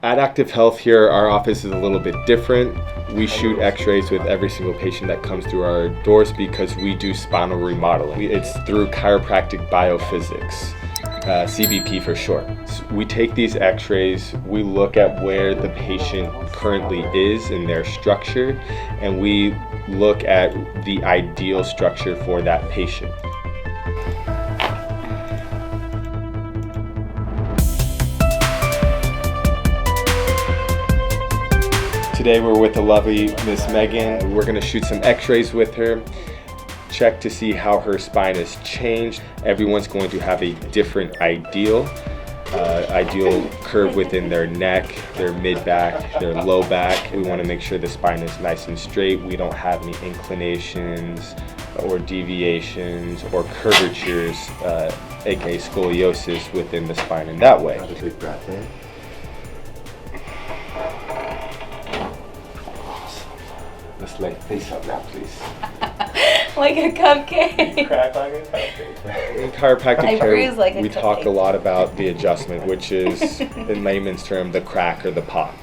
At Active Health here, our office is a little bit different. We shoot x-rays with every single patient that comes through our doors because we do spinal remodeling. It's through chiropractic biophysics, CBP for short. So we take these x-rays, we look at where the patient currently is in their structure, and we look at the ideal structure for that patient. Today we're with the lovely Miss Megan. We're gonna shoot some x-rays with her, check to see how her spine has changed. Everyone's going to have a different ideal curve within their neck, their mid-back, their low back. We wanna make sure the spine is nice and straight. We don't have any inclinations or deviations or curvatures, aka scoliosis within the spine in that way. Have a big breath in. Let's lay face up now, please. Like a cupcake. Crack like a cupcake. In chiropractic care, like we talk a lot about the adjustment, which is, in layman's term, the crack or the pop.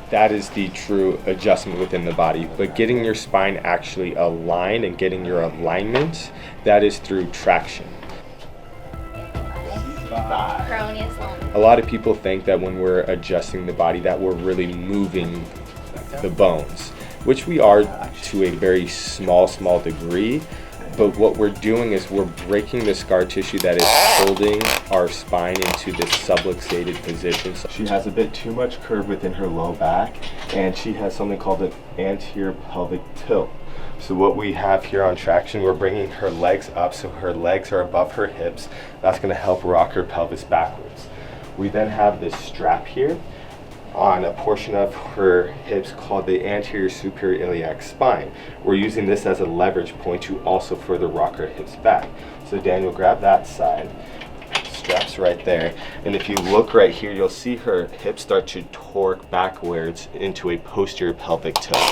That is the true adjustment within the body. But getting your spine actually aligned and getting your alignment, that is through traction. A lot of people think that when we're adjusting the body that we're really moving the bones, which we are to a very small degree, but what we're doing is we're breaking the scar tissue that is holding our spine into this subluxated position. So she has a bit too much curve within her low back, and she has something called an anterior pelvic tilt. So what we have here on traction, we're bringing her legs up so her legs are above her hips. That's going to help rock her pelvis backwards. We then have this strap here on a portion of her hips called the anterior superior iliac spine. We're using this as a leverage point to also further rock her hips back. So Daniel, grab that side. Straps right there. And if you look right here, you'll see her hips start to torque backwards into a posterior pelvic tilt.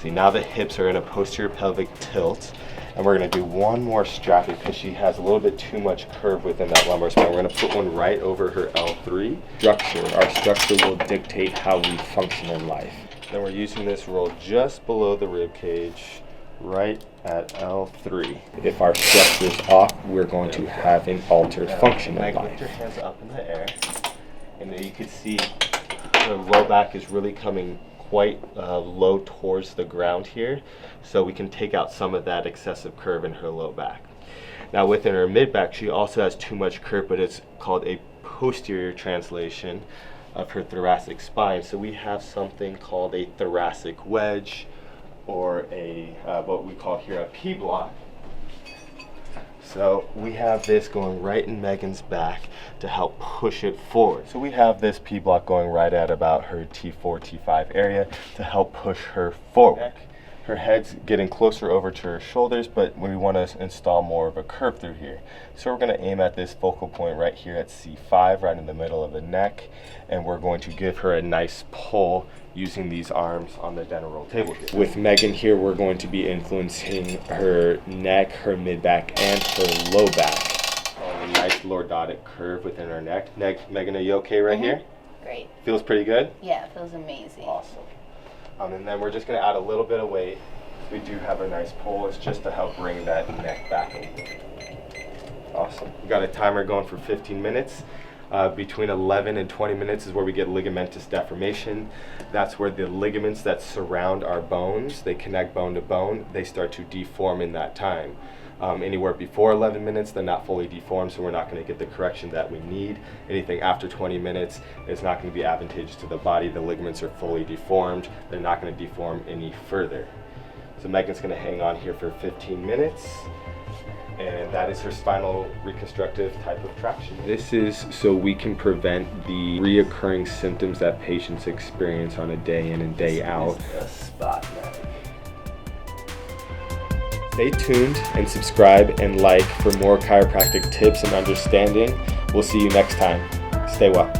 See, now the hips are in a posterior pelvic tilt. And we're going to do one more strap because she has a little bit too much curve within that lumbar spine. We're going to put one right over her L3. Our structure will dictate how we function in life. Then we're using this roll just below the rib cage, right at L3. If our structure is off, we're going to have an altered function in life. Lift your hands up in the air, and then you can see her low back is really coming quite low towards the ground here, so we can take out some of that excessive curve in her low back. Now within her mid back, she also has too much curve, but it's called a posterior translation of her thoracic spine. So we have something called a thoracic wedge, or a what we call here a P block. So we have this going right in Megan's back to help push it forward. So we have this P block going right at about her T4, T5 area to help push her forward. Her head's getting closer over to her shoulders, but we want to install more of a curve through here. So we're going to aim at this focal point right here at C5, right in the middle of the neck, and we're going to give her a nice pull using these arms on the dental roll table here. With Megan here, we're going to be influencing her neck, her mid-back, and her low back. A nice lordotic curve within her neck. Megan, are you okay right here? Great. Feels pretty good? Yeah, it feels amazing. Awesome. And then we're just going to add a little bit of weight. We do have a nice pull. It's just to help bring that neck back over. Awesome. We got a timer going for 15 minutes. Between 11 and 20 minutes is where we get ligamentous deformation. That's where the ligaments that surround our bones, they connect bone to bone, they start to deform in that time. Anywhere before 11 minutes, they're not fully deformed, so we're not going to get the correction that we need. Anything after 20 minutes is not going to be advantageous to the body. The ligaments are fully deformed. They're not going to deform any further. So Megan's going to hang on here for 15 minutes. And that is her spinal reconstructive type of traction. This is so we can prevent the reoccurring symptoms that patients experience on a day in and day out. Stay tuned and subscribe and like for more chiropractic tips and understanding. We'll see you next time. Stay well.